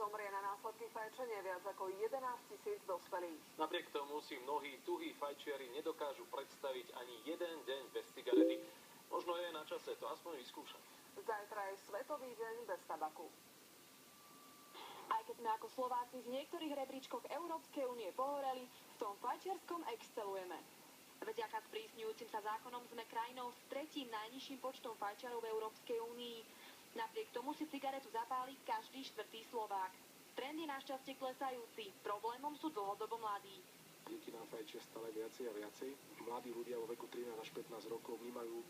zomrie na následky fajčenia viac ako 11 000 dospelých. Napriek tomu si mnohí tuhí fajčiari nedokážu predstaviť ani jeden deň bez cigarety. Možno je na čase to aspoň vyskúšať. Zajtra je Svetový deň bez tabaku. Aj keď sme ako Slováci v niektorých rebríčkoch Európskej únie pohoreli, v tom fajčiarskom excelujeme. Vďaka sprísňujúcim sa zákonom sme krajinou s tretím najnižším počtom fajčiarov v Európskej únii. Napriek tomu si cigaretu zapáli každý štvrtý Slovák. Trend je našťastie klesajúci, problémom sú dlhodobo mladí. Deti nám fajčia stále viacej a viacej. Mladí ľudia vo veku 13 až 15 rokov vnímajú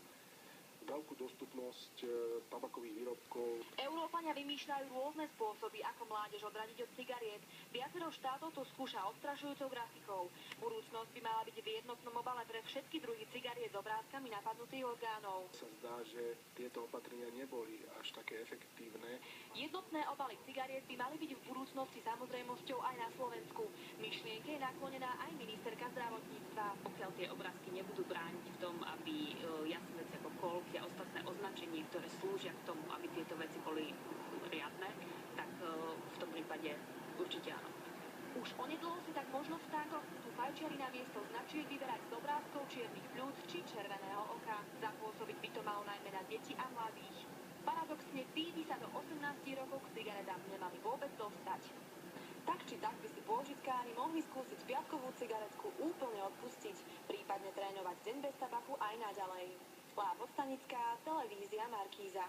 veľkú dostupnosť tabakových výrobkov. Európania vymýšľajú rôzne spôsoby, ako mládež odradiť od cigariet. Viacero štátov to skúša odstrašujúcou grafikou. Budúcnosť by mala byť v jednotnom obale pre všetky druhy cigariet s obrázkami napadnutých orgánov. Sa zdá, že tieto opatrenia neboli až také efektívne. Jednotné obaly cigariet by mali byť v budúcnosti samozrejmosťou aj na Slovensku. Myšlienke je naklonená aj ministerka zdravotníctva. Pokiaľ tie obrázky nebudú brániť v tom, aby jasné veci ako kolky a ostatné označenie, ktoré slúžia k tomu, aby tieto veci boli riadne, tak v tom prípade určite áno. Už onedlho si tak možno v tákoch budú fajčiari namiesto značiek vyberať z obrázkov čiernych pľúc či červeného oka. Zapôsobiť by to malo najmä na deti a mladých. Paradoxne tí by sa do 18 rokov k cigaretám nemali vôbec dostať. Tak či tak by si pôžitkári mohli skúsiť piatkovú cigaretku úplne odpustiť, prípadne trénovať deň bez tabaku aj naďalej. Lá Podstanická, televízia Markíza.